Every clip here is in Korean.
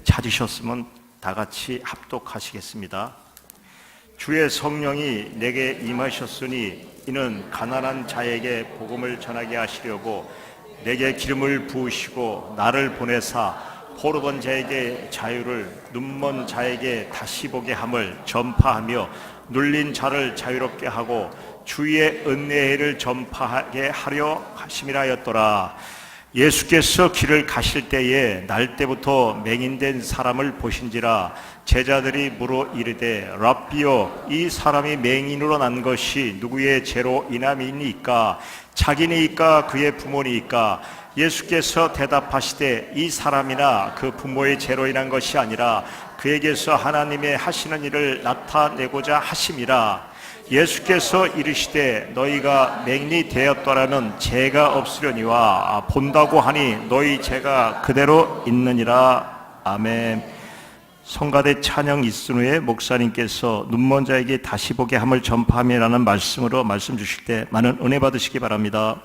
찾으셨으면 다 같이 합독하시겠습니다. 주의 성령이 내게 임하셨으니 이는 가난한 자에게 복음을 전하게 하시려고 내게 기름을 부으시고 나를 보내사 포로된 자에게 자유를, 눈먼 자에게 다시 보게 함을 전파하며 눌린 자를 자유롭게 하고 주의 은혜를 전파하게 하려 하심이라였더라. 예수께서 길을 가실 때에 날 때부터 맹인된 사람을 보신지라. 제자들이 물어 이르되 랍비여, 이 사람이 맹인으로 난 것이 누구의 죄로 인함이니까? 자기니까 그의 부모니까? 예수께서 대답하시되 이 사람이나 그 부모의 죄로 인한 것이 아니라 그에게서 하나님의 하시는 일을 나타내고자 하심이라. 예수께서 이르시되 너희가 맹인이 되었더라면 죄가 없으려니와 본다고 하니 너희 죄가 그대로 있느니라. 아멘. 성가대 찬양 있은 후에 목사님께서 눈먼 자에게 다시 보게 함을 전파함이라는 말씀으로 말씀 주실 때 많은 은혜 받으시기 바랍니다.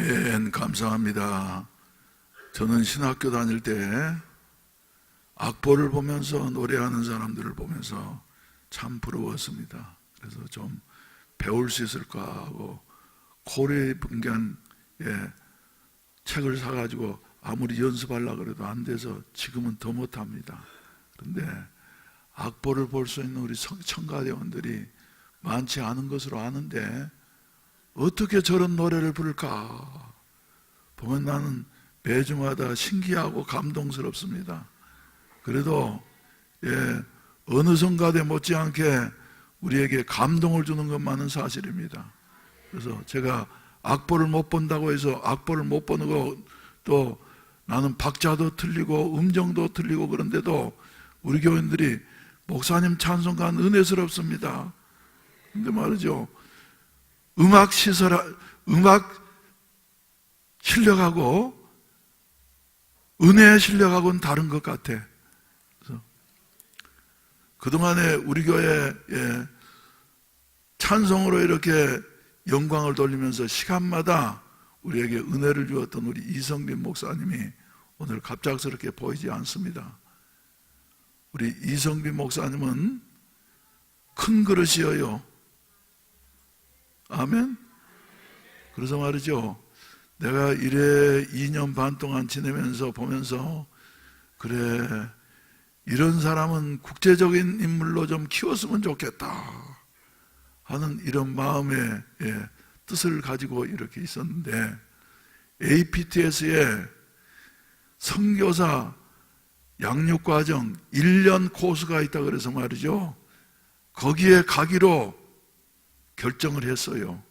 아멘. 감사합니다. 저는 신학교 다닐 때 악보를 보면서 노래하는 사람들을 보면서 참 부러웠습니다. 그래서 좀 배울 수 있을까 하고 고려분간 책을 사가지고 아무리 연습하려고 해도 안 돼서 지금은 더 못합니다. 그런데 악보를 볼 수 있는 우리 청가대원들이 많지 않은 것으로 아는데 어떻게 저런 노래를 부를까 보면 나는 매주마다 신기하고 감동스럽습니다. 그래도 어느 성가대 못지않게 우리에게 감동을 주는 것만은 사실입니다. 그래서 제가 악보를 못 본다고 해서 악보를 못 보는 거, 또 나는 박자도 틀리고 음정도 틀리고 그런데도 우리 교인들이 목사님 찬송가는 은혜스럽습니다. 근데 말이죠, 음악 실력하고 은혜의 실력하고는 다른 것 같아. 그래서 그동안에 우리 교회 찬송으로 이렇게 영광을 돌리면서 시간마다 우리에게 은혜를 주었던 우리 이성빈 목사님이 오늘 갑작스럽게 보이지 않습니다. 우리 이성빈 목사님은 큰 그릇이에요. 아멘. 그래서 말이죠, 내가 이래 2년 반 동안 지내면서 보면서 그래, 이런 사람은 국제적인 인물로 좀 키웠으면 좋겠다 하는 이런 마음의 뜻을 가지고 이렇게 있었는데, APTS에 선교사 양육과정 1년 코스가 있다 그래서 말이죠, 거기에 가기로 결정을 했어요.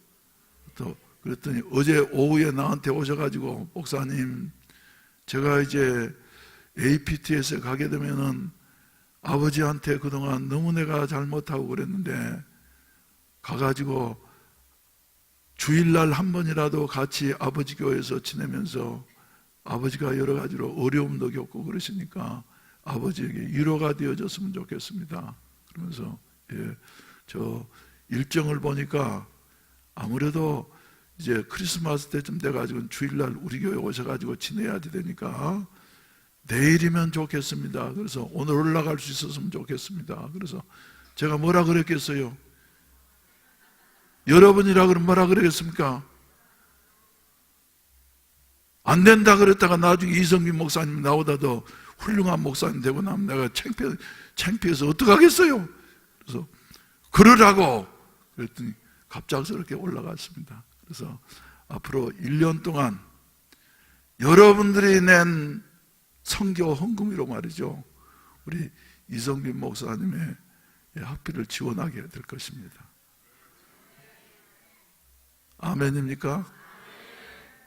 또 그랬더니 어제 오후에 나한테 오셔가지고, 목사님, 제가 이제 APTS에 가게 되면은 아버지한테 그동안 너무 내가 잘못하고 그랬는데 가가지고 주일날 한 번이라도 같이 아버지 교회에서 지내면서 아버지가 여러 가지로 어려움도 겪고 그러시니까 아버지에게 위로가 되어졌으면 좋겠습니다. 그러면서 저 일정을 보니까 아무래도 이제 크리스마스 때쯤 돼가지고 주일날 우리 교회 오셔가지고 지내야 되니까 내일이면 좋겠습니다. 그래서 오늘 올라갈 수 있었으면 좋겠습니다. 그래서 제가 뭐라 그랬겠어요? 여러분이라 그러면 뭐라 그러겠습니까? 안 된다 그랬다가 나중에 이성빈 목사님 나오다도 훌륭한 목사님 되고 나면 내가 창피해서 어떡하겠어요? 그래서 그러라고 그랬더니 갑작스럽게 올라갔습니다. 그래서 앞으로 1년 동안 여러분들이 낸 선교 헌금으로 말이죠, 우리 이성빈 목사님의 학비를 지원하게 될 것입니다. 아멘입니까?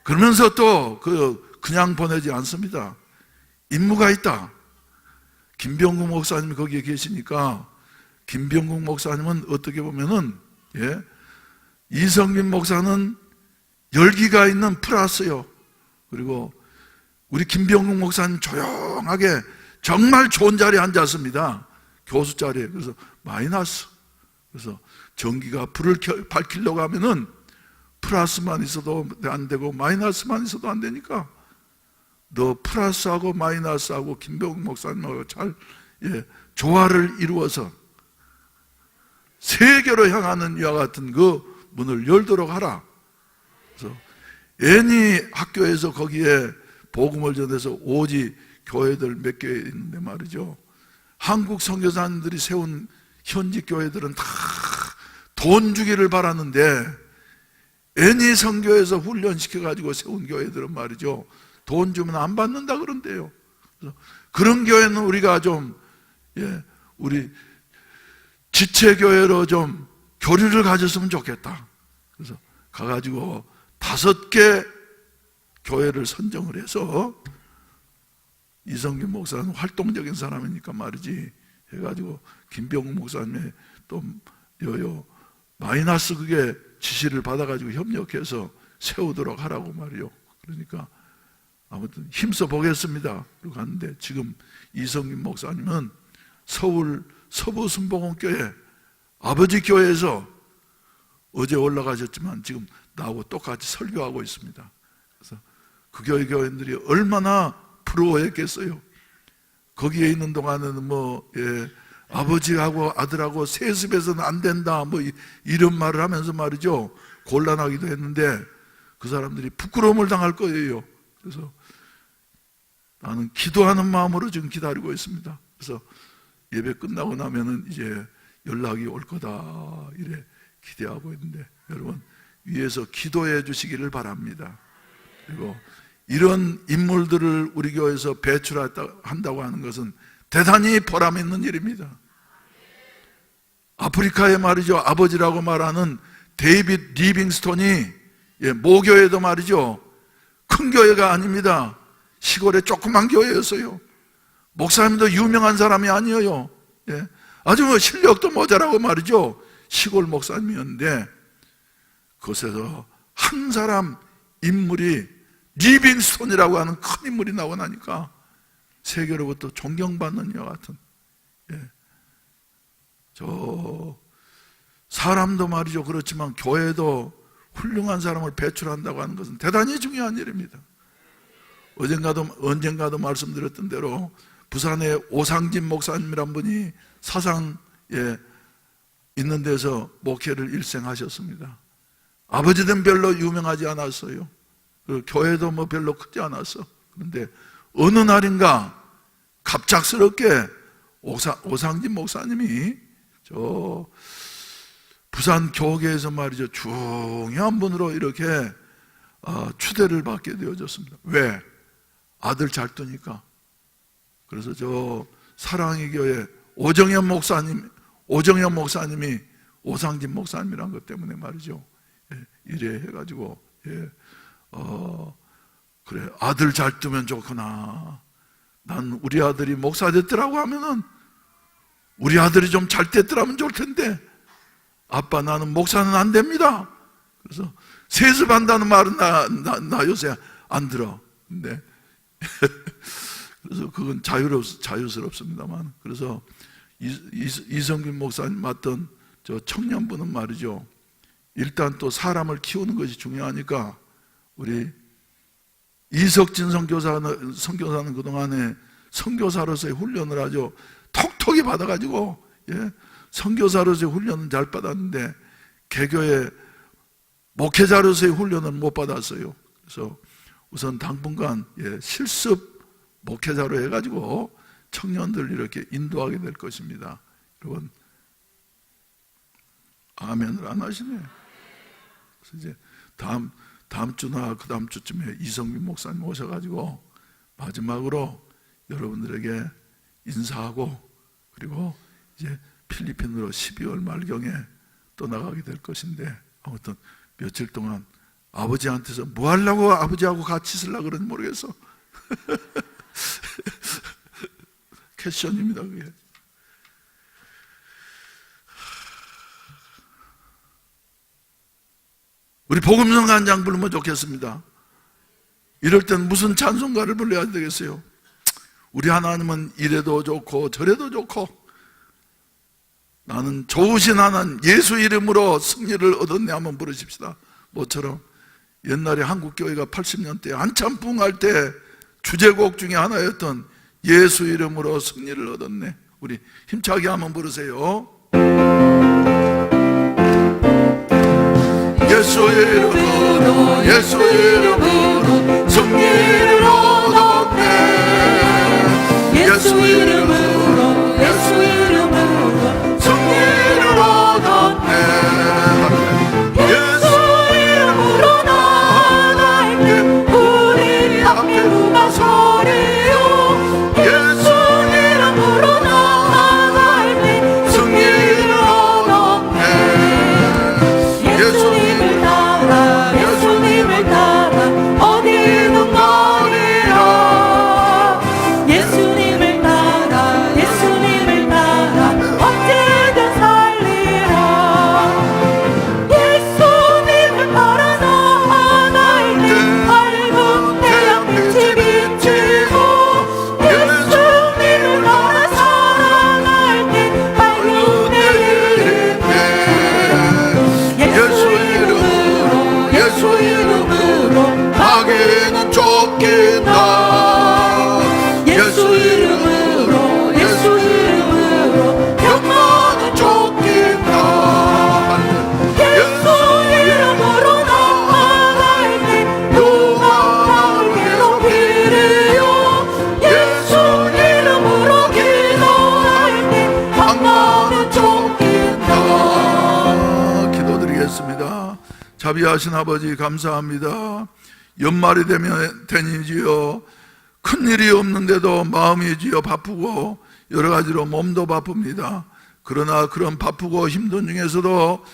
그러면서 또 그냥 보내지 않습니다. 임무가 있다. 김병국 목사님이 거기에 계시니까 김병국 목사님은 어떻게 보면은 이성빈 목사는 열기가 있는 플러스요. 그리고 우리 김병국 목사님 조용하게 정말 좋은 자리에 앉았습니다. 교수 자리에. 그래서 마이너스. 그래서 전기가 불을 밝히려고 하면은 플러스만 있어도 안 되고 마이너스만 있어도 안 되니까 너 플러스하고 마이너스하고 김병국 목사님하고 잘 조화를 이루어서 세계로 향하는 이와 같은 그 문을 열도록 하라. 그래서 애니 학교에서 거기에 복음을 전해서 오지 교회들 몇 개 있는데 말이죠, 한국 선교사님들이 세운 현지 교회들은 다 돈 주기를 바랐는데 애니 선교에서 훈련시켜가지고 세운 교회들은 말이죠, 돈 주면 안 받는다 그런대요. 그래서 그런 교회는 우리가 좀 우리 지체교회로 좀 교류를 가졌으면 좋겠다. 그래서 가가지고 5개 교회를 선정을 해서, 이성균 목사는 활동적인 사람이니까 말이지, 해가지고 김병국 목사님의 또 마이너스 그게 지시를 받아가지고 협력해서 세우도록 하라고 말이요. 그러니까 아무튼 힘써 보겠습니다. 그리고 갔는데 지금 이성균 목사님은 서울 서부순복음교회 아버지 교회에서 어제 올라가셨지만 지금 나하고 똑같이 설교하고 있습니다. 그래서 그 교회 교인들이 얼마나 부러워했겠어요. 거기에 있는 동안은 아버지하고 아들하고 세습해서는 안 된다 이런 말을 하면서 말이죠, 곤란하기도 했는데 그 사람들이 부끄러움을 당할 거예요. 그래서 나는 기도하는 마음으로 지금 기다리고 있습니다. 그래서 예배 끝나고 나면은 이제 연락이 올 거다 이래 기대하고 있는데, 여러분 위에서 기도해 주시기를 바랍니다. 그리고 이런 인물들을 우리 교회에서 배출한다고 하는 것은 대단히 보람 있는 일입니다. 아프리카에 말이죠, 아버지라고 말하는 데이빗 리빙스톤이 모교회도 말이죠, 큰 교회가 아닙니다. 시골의 조그만 교회였어요. 목사님도 유명한 사람이 아니에요. 아주 실력도 모자라고 말이죠, 시골 목사님이었는데 그곳에서 한 사람 인물이 리빙스톤이라고 하는 큰 인물이 나오고 나니까 세계로부터 존경받는 여 같은, 저 사람도 말이죠, 그렇지만 교회도 훌륭한 사람을 배출한다고 하는 것은 대단히 중요한 일입니다. 언젠가도 말씀드렸던 대로 부산에 오상진 목사님이란 분이 사상에 있는 데서 목회를 일생하셨습니다. 아버지는 별로 유명하지 않았어요. 교회도 별로 크지 않았어. 그런데 어느 날인가 갑작스럽게 오상진 목사님이 저 부산 교계에서 말이죠, 중요한 분으로 이렇게 추대를 받게 되어졌습니다. 왜? 아들 잘 두니까. 그래서 저 사랑의 교회 오정현 목사님이 오상진 목사님이란 것 때문에 말이죠, 이래 해가지고 그래, 아들 잘 두면 좋구나. 난 우리 아들이 목사 됐더라고 하면은 우리 아들이 좀 잘 됐더라면 좋을 텐데, 아빠 나는 목사는 안 됩니다. 그래서 세습한다는 말은 나 요새 안 들어. 근데 그래서 그건 자유스럽습니다만, 그래서 이성균 목사님 맡던 저 청년부는 말이죠, 일단 또 사람을 키우는 것이 중요하니까 우리 이석진 선교사는 그동안에 선교사로서의 훈련을 아주 톡톡히 받아가지고, 선교사로서의 훈련은 잘 받았는데 개교의 목회자로서의 훈련은 못 받았어요. 그래서 우선 당분간 실습 목회자로 해가지고 청년들 이렇게 인도하게 될 것입니다. 여러분 아멘을 안 하시네. 그래서 이제 다음 주나 그 다음 주쯤에 이성민 목사님 오셔가지고 마지막으로 여러분들에게 인사하고, 그리고 이제 필리핀으로 12월 말경에 떠나가게 될 것인데, 아무튼 며칠 동안 아버지한테서 뭐 하려고 아버지하고 같이 있으려고 그런지 모르겠어. 캐션입니다 그게. 우리 복음성 한 장 부르면 좋겠습니다. 이럴 땐 무슨 찬송가를 불러야 되겠어요? 우리 하나님은 이래도 좋고 저래도 좋고, 나는 좋으신 하나님 예수 이름으로 승리를 얻었네 한번 부르십시다. 뭐처럼 옛날에 한국교회가 80년대 한참 붕할 때 주제곡 중에 하나였던 예수 이름으로 승리를 얻었네. 우리 힘차게 한번 부르세요. 예수 이름으로, 예수 이름으로 승리를 얻었네. 예수 이름으로, 예수 이름으로 승리를 얻었네. 예수 이름으로 나아갈 때 우리 앞에 누가 서리요. 예수 이름으로 나아갈 때 승리를 얻었네. 예수님을 따라, 예수님을 따라 어디 자비하신 아버지 감사합니다. 연말이 되니지요 큰일이 없는데도 마음이 지어 바쁘고 여러 가지로 몸도 바쁩니다. 그러나 그런 바쁘고 힘든 중에서도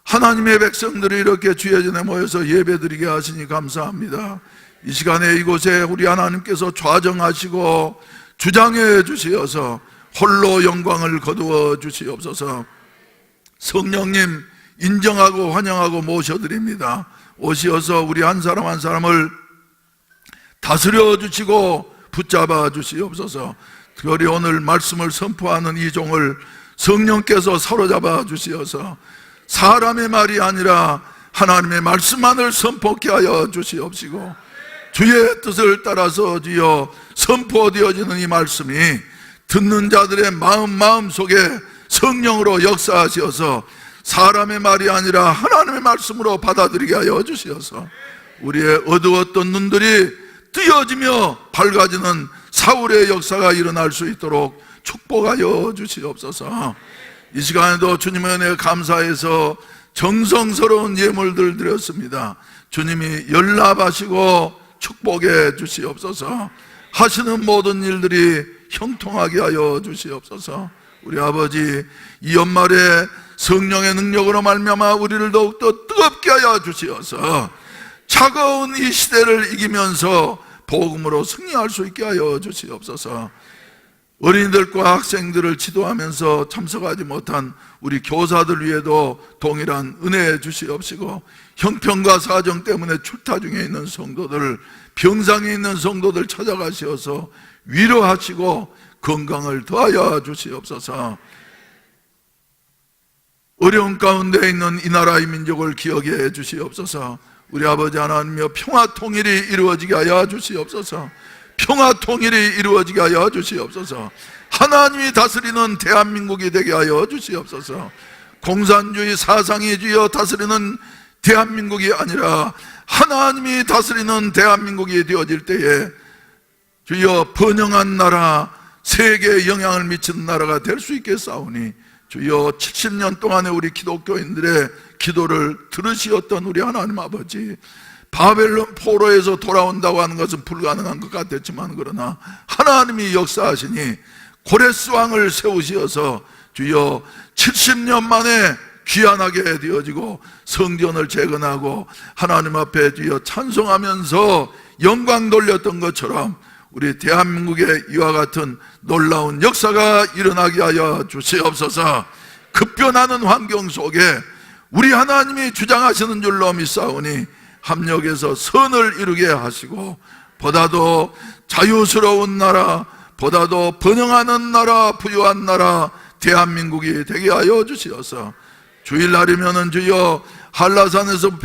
하나님의 백성들이 이렇게 주의 전에 모여서 예배드리게 하시니 감사합니다. 이 시간에 이곳에 우리 하나님께서 좌정하시고 주장해 주시어서 홀로 영광을 거두어 주시옵소서. 성령님 인정하고 환영하고 모셔드립니다. 오시어서 우리 한 사람 한 사람을 다스려 주시고 붙잡아 주시옵소서. 특별히 오늘 말씀을 선포하는 이 종을 성령께서 사로잡아 주시어서 사람의 말이 아니라 하나님의 말씀만을 선포케 하여 주시옵시고 주의 뜻을 따라서 주여 선포되어지는 이 말씀이 듣는 자들의 마음 속에 성령으로 역사하시어서 사람의 말이 아니라 하나님의 말씀으로 받아들이게 하여 주시어서 우리의 어두웠던 눈들이 뜨여지며 밝아지는 사울의 역사가 일어날 수 있도록 축복하여 주시옵소서. 이 시간에도 주님의 은혜에 감사해서 정성스러운 예물들 드렸습니다. 주님이 연락하시고 축복해 주시옵소서. 하시는 모든 일들이 형통하게 하여 주시옵소서. 우리 아버지 이 연말에 성령의 능력으로 말미암아 우리를 더욱더 뜨겁게 하여 주시어서 차가운 이 시대를 이기면서 복음으로 승리할 수 있게 하여 주시옵소서. 어린이들과 학생들을 지도하면서 참석하지 못한 우리 교사들 위에도 동일한 은혜 주시옵시고 형편과 사정 때문에 출타 중에 있는 성도들, 병상에 있는 성도들 찾아가시어서 위로하시고 건강을 더하여 주시옵소서. 어려운 가운데 있는 이 나라의 민족을 기억해 주시옵소서. 우리 아버지 하나님이여 평화 통일이 이루어지게 하여 주시옵소서. 평화 통일이 이루어지게 하여 주시옵소서. 하나님이 다스리는 대한민국이 되게 하여 주시옵소서. 공산주의 사상이 주여 다스리는 대한민국이 아니라 하나님이 다스리는 대한민국이 되어질 때에 주여 번영한 나라, 세계에 영향을 미치는 나라가 될 수 있겠사오니 주여 70년 동안의 우리 기독교인들의 기도를 들으시었던 우리 하나님 아버지, 바벨론 포로에서 돌아온다고 하는 것은 불가능한 것 같았지만 그러나 하나님이 역사하시니 고레스 왕을 세우시어서 주여 70년 만에 귀환하게 되어지고 성전을 재건하고 하나님 앞에 주여 찬송하면서 영광 돌렸던 것처럼 우리 대한민국에 이와 같은 놀라운 역사가 일어나게 하여 주시옵소서. 급변하는 환경 속에 우리 하나님이 주장하시는 줄로 믿사오니 합력해서 선을 이루게 하시고 보다도 자유스러운 나라, 보다도 번영하는 나라, 부유한 나라 대한민국이 되게 하여 주시어서 주일날이면은 주여 한라산에서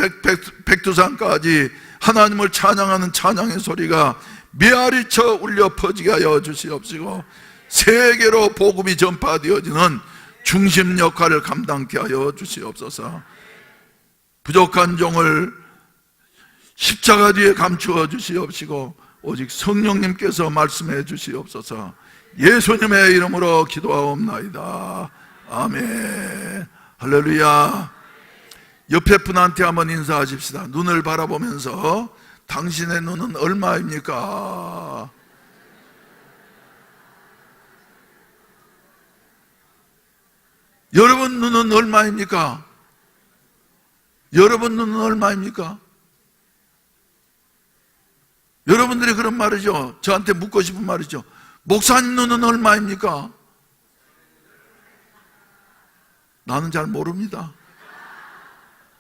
백두산까지 하나님을 찬양하는 찬양의 소리가 메아리쳐 울려 퍼지게 하여 주시옵시고 세계로 복음이 전파되어지는 중심 역할을 감당케 하여 주시옵소서. 부족한 종을 십자가 뒤에 감추어 주시옵시고 오직 성령님께서 말씀해 주시옵소서. 예수님의 이름으로 기도하옵나이다. 아멘. 할렐루야. 옆에 분한테 한번 인사하십시다. 눈을 바라보면서 당신의 눈은 얼마입니까? 여러분 눈은 얼마입니까? 여러분 눈은 얼마입니까? 여러분들이 그런 말이죠. 저한테 묻고 싶은 말이죠. 목사님 눈은 얼마입니까? 나는 잘 모릅니다.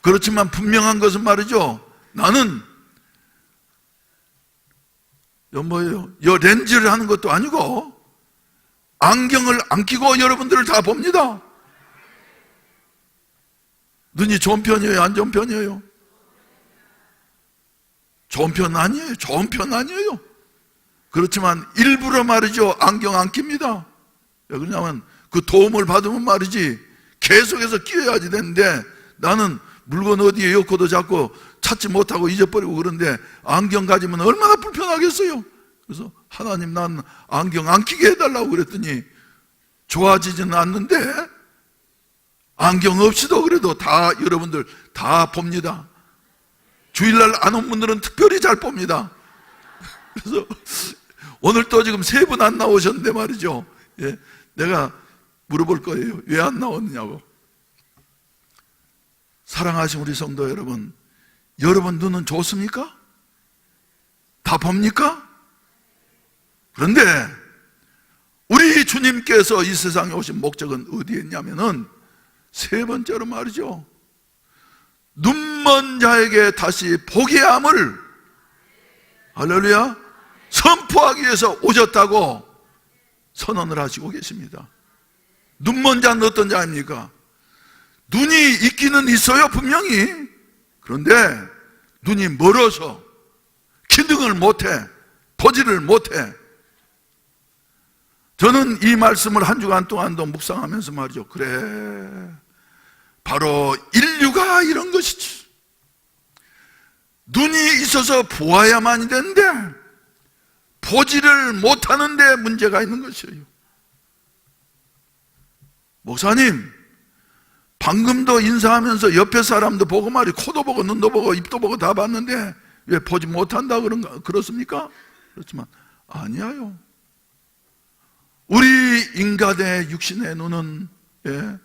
그렇지만 분명한 것은 말이죠. 나는 뭐예요? 렌즈를 하는 것도 아니고 안경을 안 끼고 여러분들을 다 봅니다. 눈이 좋은 편이에요? 안 좋은 편이에요? 좋은 편 아니에요. 좋은 편 아니에요. 그렇지만 일부러 말이죠. 안경 안 낍니다. 왜 그러냐면 그 도움을 받으면 말이지 계속해서 끼워야지 되는데 나는 물건 어디에 엮어도 자꾸 찾지 못하고 잊어버리고 그런데 안경 가지면 얼마나 불편하겠어요. 그래서 하나님 난 안경 안 끼게 해달라고 그랬더니 좋아지지는 않는데 안경 없이도 그래도 다 여러분들 다 봅니다. 주일날 안 온 분들은 특별히 잘 봅니다. 그래서 오늘 또 지금 3분 안 나오셨는데 말이죠. 예, 내가 물어볼 거예요. 왜 안 나왔느냐고. 사랑하신 우리 성도 여러분, 여러분 눈은 좋습니까? 다 봅니까? 그런데 우리 주님께서 이 세상에 오신 목적은 어디에 있냐면은 3번째로 말이죠. 눈먼 자에게 다시 보게 함을, 할렐루야, 선포하기 위해서 오셨다고 선언을 하시고 계십니다. 눈먼 자는 어떤 자입니까? 눈이 있기는 있어요, 분명히. 그런데 눈이 멀어서 기능을 못해, 보지를 못해. 저는 이 말씀을 한 주간 동안도 묵상하면서 말이죠. 그래, 바로 인류가 이런 것이지. 눈이 있어서 보아야만이 되는데 보지를 못하는 데 문제가 있는 것이에요. 목사님, 방금도 인사하면서 옆에 사람도 보고 말이 코도 보고 눈도 보고 입도 보고 다 봤는데 왜 보지 못한다 그렇습니까? 그렇지만 아니에요. 우리 인간의 육신의 눈은, 예,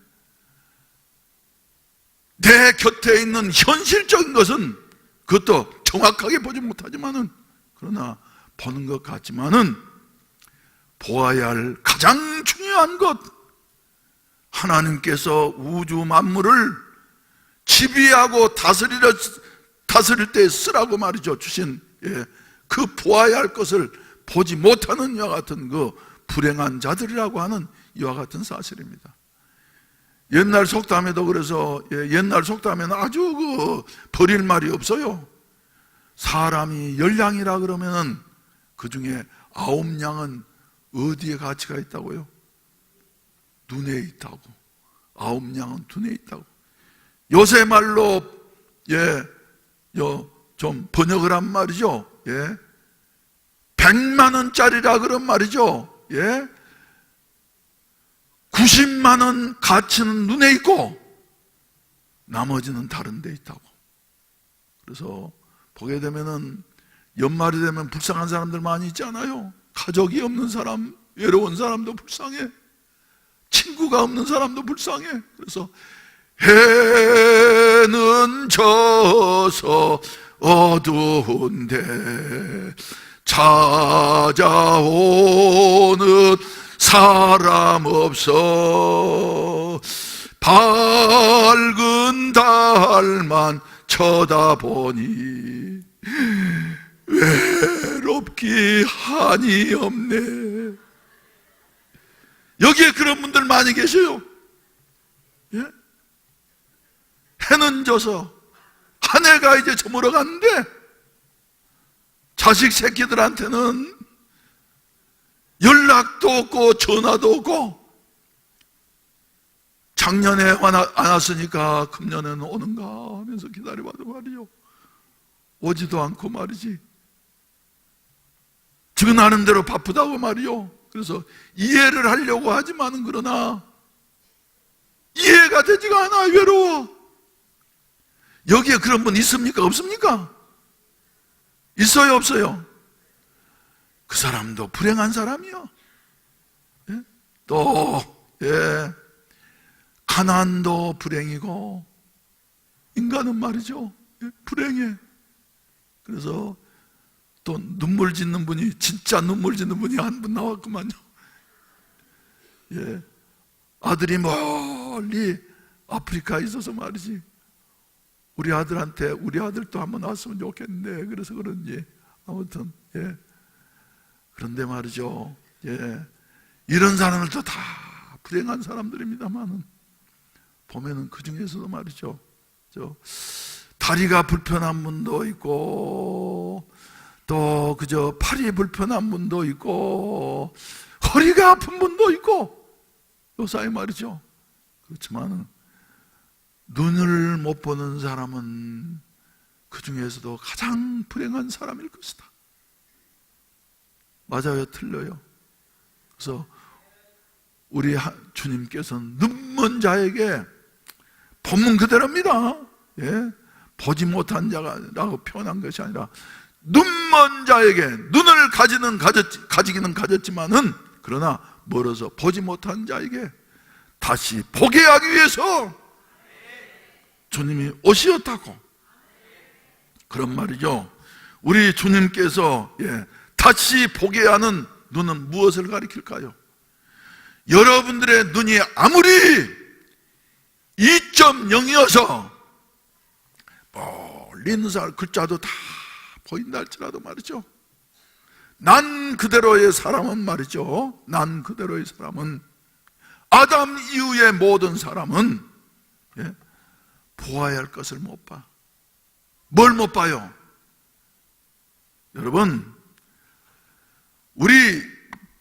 내 곁에 있는 현실적인 것은 그것도 정확하게 보지 못하지만은, 그러나 보는 것 같지만은 보아야 할 가장 중요한 것, 하나님께서 우주 만물을 지배하고 다스릴 때 쓰라고 말이죠. 주신, 예, 그 보아야 할 것을 보지 못하는 이와 같은 그 불행한 자들이라고 하는 이와 같은 사실입니다. 옛날 속담에도 그래서, 예, 옛날 속담에는 아주 그 버릴 말이 없어요. 사람이 10양이라 그러면은 그 중에 9양은 어디에 가치가 있다고요? 눈에 있다고. 9양은 눈에 있다고. 요새 말로, 예, 좀 번역을 한 말이죠. 예, 100만 원짜리라 그런 말이죠. 예, 90만 원 가치는 눈에 있고 나머지는 다른 데 있다고. 그래서 보게 되면은 연말이 되면 불쌍한 사람들 많이 있잖아요. 가족이 없는 사람, 외로운 사람도 불쌍해. 친구가 없는 사람도 불쌍해. 그래서 해는 져서 어두운데 찾아오는 사람 없어. 밝은 달만 쳐다보니 외롭기 한이 없네. 여기에 그런 분들 많이 계셔요. 예? 해는 져서 한 해가 이제 저물어 갔는데 자식 새끼들한테는 연락도 없고 전화도 없고, 작년에 안 왔으니까 금년에는 오는가 하면서 기다려봐도 말이죠, 오지도 않고 말이지. 지금 하는 대로 바쁘다고 말이요. 그래서 이해를 하려고 하지만은 그러나 이해가 되지가 않아. 외로워. 여기에 그런 분 있습니까? 없습니까? 있어요? 없어요? 그 사람도 불행한 사람이요. 예? 또, 예, 가난도 불행이고, 인간은 말이죠, 예, 불행해. 그래서 또 눈물 짓는 분이, 진짜 눈물 짓는 분이 한 분 나왔구만요. 예, 아들이 멀리 아프리카에 있어서 말이지, 우리 아들한테 우리 아들도 한번 왔으면 좋겠는데, 그래서 그런지 아무튼, 예, 그런데 말이죠, 예, 이런 사람들도 다 불행한 사람들입니다만은 보면은 그 중에서도 말이죠, 다리가 불편한 분도 있고, 또 그저 팔이 불편한 분도 있고, 허리가 아픈 분도 있고, 요사이 말이죠. 그렇지만 눈을 못 보는 사람은 그 중에서도 가장 불행한 사람일 것이다. 맞아요? 틀려요? 그래서 우리 주님께서는 눈먼 자에게 본문 그대로입니다. 예? 보지 못한 자라고 표현한 것이 아니라 눈먼 자에게 눈을 가지기는 가졌지만은 그러나 멀어서 보지 못한 자에게 다시 보게 하기 위해서 주님이 오시었다고. 그런 말이죠. 우리 주님께서 다시 보게 하는 눈은 무엇을 가리킬까요? 여러분들의 눈이 아무리 2.0이어서 멀리 있는 사람 글자도 다 보인다 할지라도 말이죠, 난 그대로의 사람은 말이죠, 난 그대로의 사람은, 아담 이후의 모든 사람은 보아야 할 것을 못 봐. 뭘 못 봐요? 여러분, 우리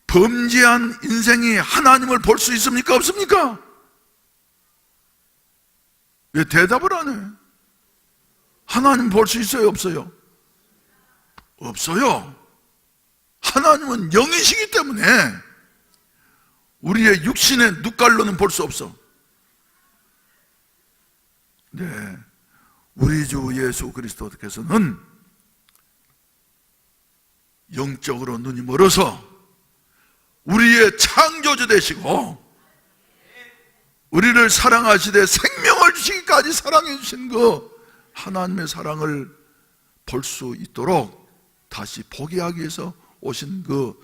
범죄한 인생이 하나님을 볼 수 있습니까? 없습니까? 왜 대답을 안 해? 하나님 볼 수 있어요? 없어요? 없어요. 하나님은 영이시기 때문에 우리의 육신의 눈깔로는 볼 수 없어. 네, 우리 주 예수 그리스도께서는 영적으로 눈이 멀어서 우리의 창조주 되시고 우리를 사랑하시되 생명을 주시기까지 사랑해 주신 그 하나님의 사랑을 볼 수 있도록 다시 보게 하기 위해서 오신 그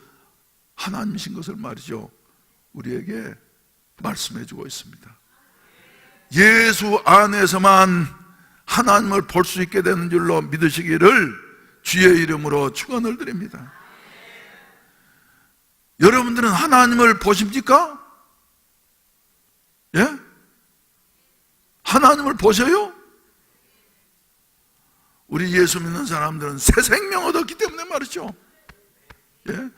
하나님이신 것을 말이죠, 우리에게 말씀해 주고 있습니다. 예수 안에서만 하나님을 볼 수 있게 되는 줄로 믿으시기를 주의 이름으로 축원을 드립니다. 여러분들은 하나님을 보십니까? 예? 하나님을 보셔요? 우리 예수 믿는 사람들은 새 생명 얻었기 때문에 말이죠, 예?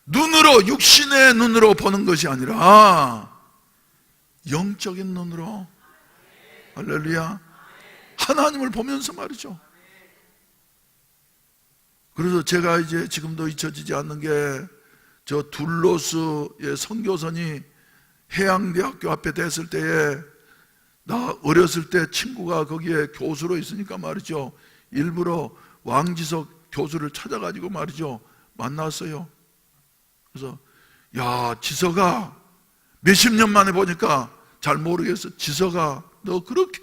눈으로, 육신의 눈으로 보는 것이 아니라 영적인 눈으로, 할렐루야, 하나님을 보면서 말이죠. 그래서 제가 이제 지금도 잊혀지지 않는 게, 저 둘로스의 선교선이 해양대학교 앞에 됐을 때에, 나 어렸을 때 친구가 거기에 교수로 있으니까 말이죠, 일부러 왕지석 교수를 찾아가지고 말이죠, 만났어요. 그래서 야, 지석아, 몇십 년 만에 보니까 잘 모르겠어. 지석아, 너 그렇게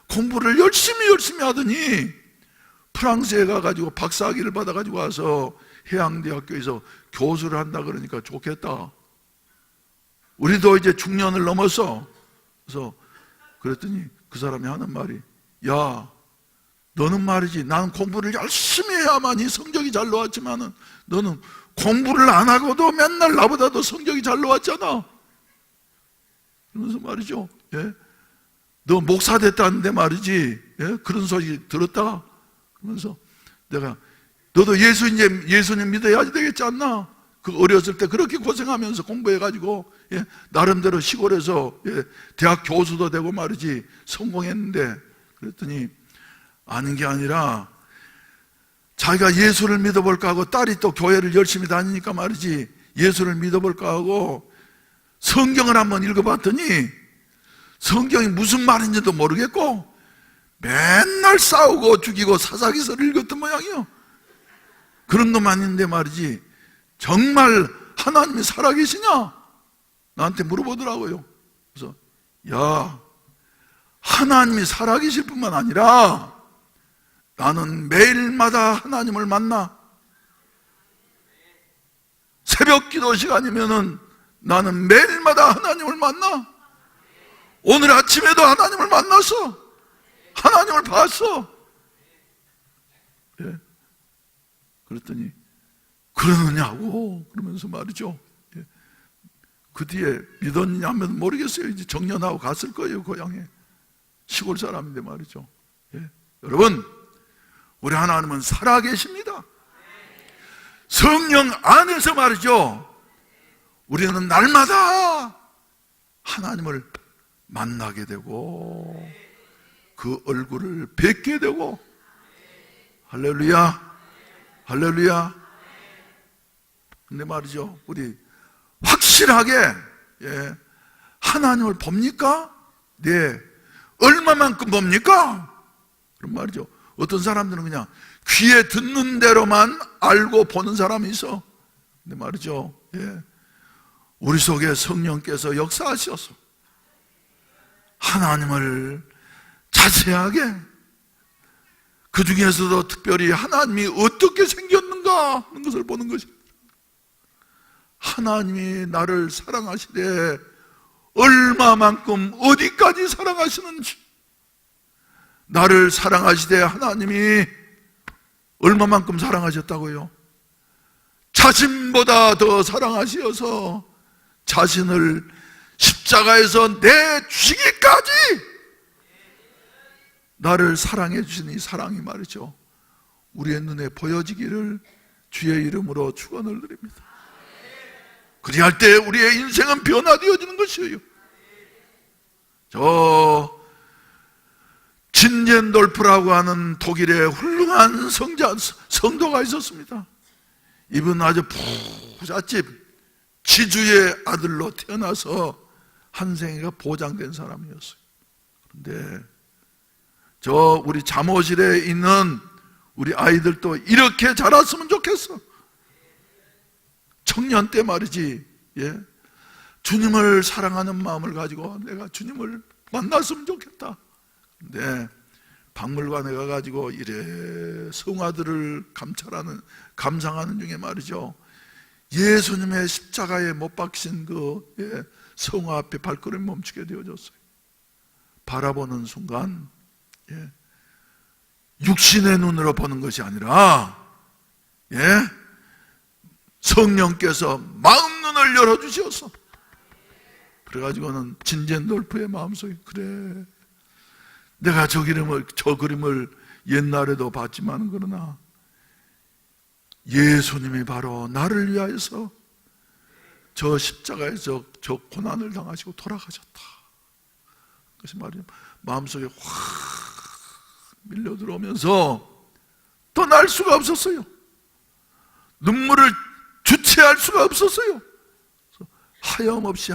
공부를 열심히 하더니 프랑스에 가가지고 박사학위를 받아가지고 와서 해양대학교에서 교수를 한다 그러니까 좋겠다. 우리도 이제 중년을 넘었어. 그래서 그랬더니 그 사람이 하는 말이, 야, 너는 말이지, 나는 공부를 열심히 해야만이 성적이 잘 나왔지만은 너는 공부를 안 하고도 맨날 나보다도 성적이 잘 나왔잖아. 그러면서 말이죠, 예? 너 목사 됐다는데 말이지, 예? 그런 소리 들었다? 그러면서 내가, 너도 예수님 믿어야 되겠지 않나? 그 어렸을 때 그렇게 고생하면서 공부해가지고, 예? 나름대로 시골에서, 예? 대학 교수도 되고 말이지 성공했는데, 그랬더니 아는 게 아니라 자기가 예수를 믿어볼까 하고, 딸이 또 교회를 열심히 다니니까 말이지 예수를 믿어볼까 하고 성경을 한번 읽어봤더니 성경이 무슨 말인지도 모르겠고 맨날 싸우고 죽이고 사사기서를 읽었던 모양이요. 그런 놈만 있는데 말이지, 정말 하나님이 살아계시냐? 나한테 물어보더라고요. 그래서 야, 하나님이 살아계실 뿐만 아니라 나는 매일마다 하나님을 만나. 새벽 기도 시간이면은 나는 매일마다 하나님을 만나. 오늘 아침에도 하나님을 만났어. 하나님을 봤어. 예. 그랬더니 그러느냐고 그러면서 말이죠, 예. 그 뒤에 믿었느냐 하면 모르겠어요. 이제 정년하고 갔을 거예요. 고향에. 시골 사람인데 말이죠, 예. 여러분, 우리 하나님은 살아계십니다. 성령 안에서 말이죠, 우리는 날마다 하나님을 만나게 되고 그 얼굴을 뵙게 되고, 할렐루야, 할렐루야. 근데 말이죠, 우리 확실하게, 예, 하나님을 봅니까? 네. 얼마만큼 봅니까? 그런 말이죠. 어떤 사람들은 그냥 귀에 듣는 대로만 알고 보는 사람이 있어. 근데 말이죠. 예. 우리 속에 성령께서 역사하셔서 하나님을 자세하게, 그 중에서도 특별히 하나님이 어떻게 생겼는가 하는 것을 보는 것입니다. 하나님이 나를 사랑하시되 얼마만큼 어디까지 사랑하시는지, 나를 사랑하시되 하나님이 얼마만큼 사랑하셨다고요? 자신보다 더 사랑하시어서 자신을 십자가에서 내주시기까지 나를 사랑해 주신 이 사랑이 말이죠, 우리의 눈에 보여지기를 주의 이름으로 축원을 드립니다. 그리할 때 우리의 인생은 변화되어지는 것이에요. 저 진젠돌프라고 하는 독일의 훌륭한 성도가 있었습니다. 이분 아주 부잣집 지주의 아들로 태어나서 한생애가 보장된 사람이었어요. 그런데 저 우리 잠옷실에 있는 우리 아이들도 이렇게 자랐으면 좋겠어. 청년 때 말이지, 예? 주님을 사랑하는 마음을 가지고 내가 주님을 만났으면 좋겠다. 근데 박물관에 가가지고 이래 성화들을 감상하는 중에 말이죠, 예수님의 십자가에 못 박힌 그 성화 앞에 발걸음이 멈추게 되어졌어요. 바라보는 순간 육신의 눈으로 보는 것이 아니라 성령께서 마음 눈을 열어주셔서, 그래가지고는 진젠돌프의 마음속에, 그래, 내가 저 그림을 옛날에도 봤지만 그러나 예수님이 바로 나를 위하여서 저 십자가에서 저 고난을 당하시고 돌아가셨다. 그것이 말이죠, 마음속에 확 밀려 들어오면서 떠날 수가 없었어요. 눈물을 주체할 수가 없었어요. 하염없이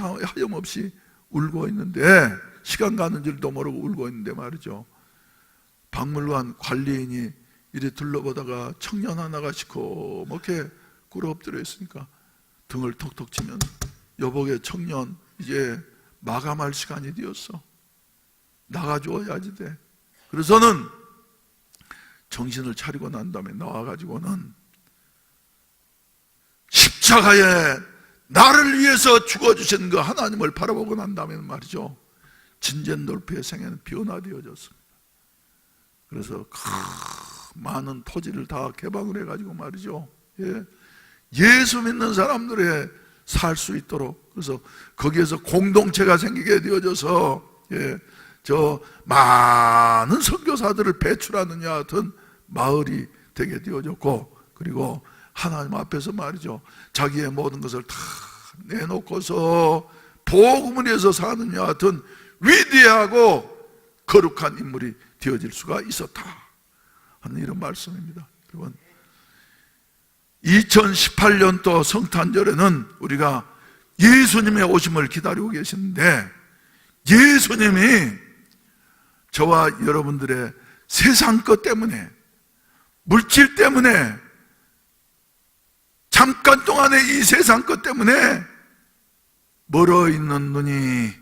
울고 있는데, 시간 가는 줄도 모르고 울고 있는데 말이죠, 박물관 관리인이 이래 둘러보다가 청년 하나가 시커멓게 꿇어 엎드려 있으니까 등을 톡톡 치면, 여보게 청년, 이제 마감할 시간이 되었어. 나가줘야지 돼. 그래서는 정신을 차리고 난 다음에 나와가지고는 십자가에 나를 위해서 죽어주신 그 하나님을 바라보고 난 다음에 말이죠, 진젠돌프의 생애는 변화되어졌습니다. 그래서 많은 토지를 다 개방을 해가지고 말이죠, 예수 믿는 사람들의 살 수 있도록, 그래서 거기에서 공동체가 생기게 되어져서 저 많은 선교사들을 배출하는 야 같은 마을이 되게 되어졌고, 그리고 하나님 앞에서 말이죠, 자기의 모든 것을 다 내놓고서 복음을 위해서 사는 야 같은 위대하고 거룩한 인물이 되어질 수가 있었다 하는 이런 말씀입니다. 여러분, 2018년도 성탄절에는 우리가 예수님의 오심을 기다리고 계시는데, 예수님이 저와 여러분들의 세상 것 때문에, 물질 때문에, 잠깐 동안의 이 세상 것 때문에 멀어 있는 눈이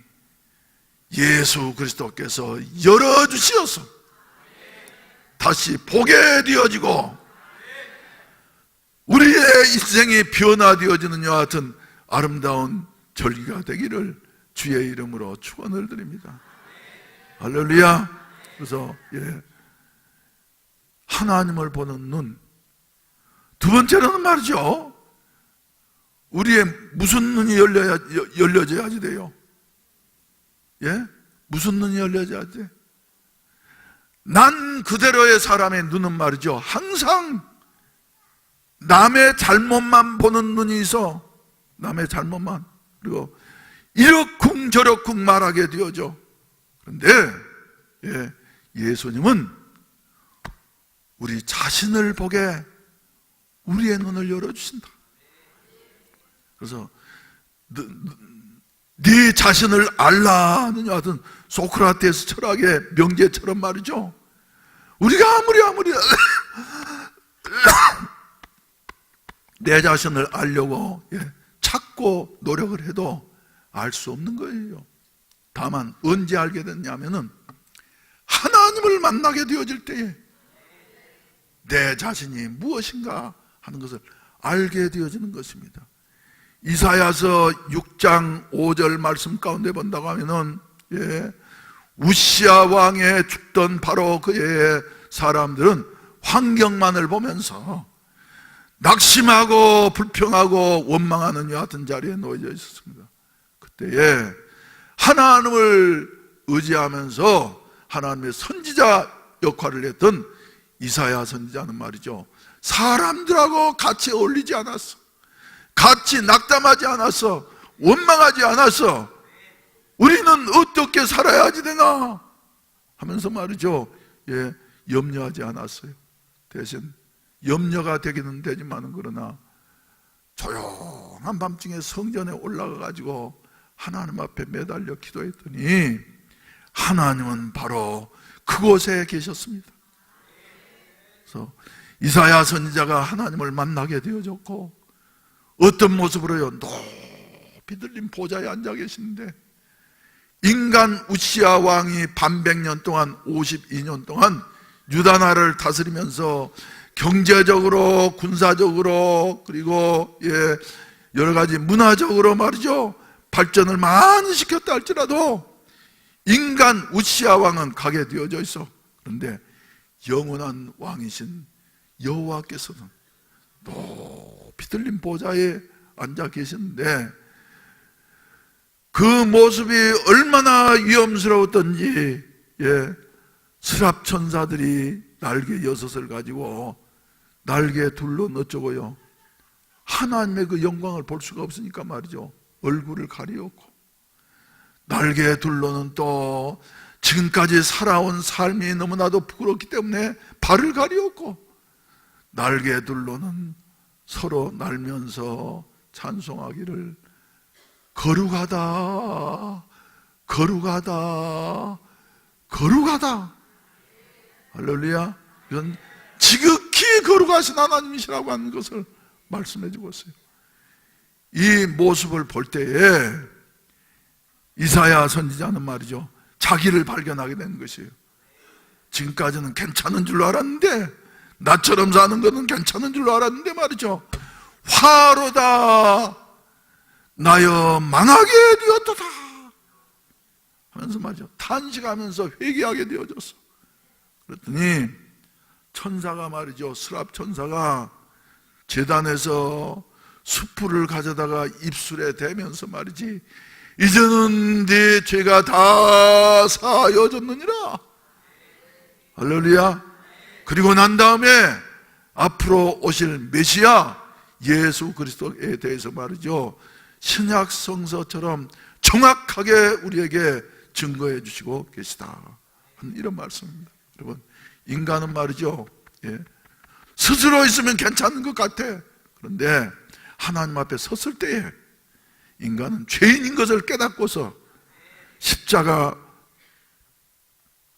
예수 그리스도께서 열어주시어서 다시 보게 되어지고 우리의 인생이 변화되어지는 이와 같은 아름다운 절기가 되기를 주의 이름으로 축원을 드립니다. 할렐루야. 그래서 하나님을 보는 눈. 두 번째로는 말이죠, 우리의 무슨 눈이 열려져야지 돼요? 무슨 눈이 열려져야지 돼? 난 그대로의 사람의 눈은 말이죠, 항상 남의 잘못만 보는 눈이 있어. 남의 잘못만. 그리고 이러쿵 저러쿵 말하게 되어져. 그런데 예수님은 우리 자신을 보게 우리의 눈을 열어주신다. 그래서 네 자신을 알라 하느냐 하던 소크라테스 철학의 명제처럼 말이죠, 우리가 아무리 내 자신을 알려고 찾고 노력을 해도 알 수 없는 거예요. 다만 언제 알게 됐냐면은 하나님을 만나게 되어질 때에 내 자신이 무엇인가 하는 것을 알게 되어지는 것입니다. 이사야서 6장 5절 말씀 가운데 본다고 하면은 우시아 왕의 죽던 바로 그의 사람들은 환경만을 보면서 낙심하고 불평하고 원망하는 이와 같은 자리에 놓여져 있었습니다. 그때에 하나님을 의지하면서 하나님의 선지자 역할을 했던 이사야 선지자는 말이죠, 사람들하고 같이 어울리지 않았어, 같이 낙담하지 않았어, 원망하지 않았어. 우리는 어떻게 살아야지 되나 하면서 말이죠, 염려하지 않았어요. 대신 염려가 되기는 되지만은 그러나 조용한 밤중에 성전에 올라가 가지고 하나님 앞에 매달려 기도했더니 하나님은 바로 그곳에 계셨습니다. 그래서 이사야 선지자가 하나님을 만나게 되어졌고, 어떤 모습으로요? 높이 들린 보좌에 앉아 계시는데 인간 우시아 왕이 반백년 동안 52년 동안 유다 나라를 다스리면서 경제적으로 군사적으로 그리고 여러 가지 문화적으로 말이죠 발전을 많이 시켰다 할지라도 인간 우시아 왕은 가게 되어져 있어. 그런데 영원한 왕이신 여호와께서는 높이 들린 보좌에 앉아 계시는데 그 모습이 얼마나 위험스러웠던지 스랍 천사들이 날개 6을 가지고 날개 둘로 어쩌고요, 하나님의 그 영광을 볼 수가 없으니까 말이죠 얼굴을 가리었고, 날개 둘로는 또 지금까지 살아온 삶이 너무나도 부끄럽기 때문에 발을 가리었고, 날개 둘로는 서로 날면서 찬송하기를 거룩하다 거룩하다 거룩하다. 할렐루야. 이건 지극히 거룩하신 하나님이시라고 하는 것을 말씀해 주고 있어요. 이 모습을 볼 때에 이사야 선지자는 말이죠 자기를 발견하게 된 것이에요. 지금까지는 괜찮은 줄로 알았는데, 나처럼 사는 것은 괜찮은 줄로 알았는데 말이죠, 화로다 나여 망하게 되었도다 하면서 말이죠 탄식하면서 회개하게 되어졌어. 그랬더니 천사가 말이죠, 스랍 천사가 제단에서 수풀을 가져다가 입술에 대면서 말이지, 이제는 네 죄가 다 사하여졌느니라. 할렐루야. 그리고 난 다음에 앞으로 오실 메시아 예수 그리스도에 대해서 말이죠 신약 성서처럼 정확하게 우리에게 증거해 주시고 계시다 하는 이런 말씀입니다. 여러분, 인간은 말이죠 스스로 있으면 괜찮은 것 같아. 그런데 하나님 앞에 섰을 때에 인간은 죄인인 것을 깨닫고서 십자가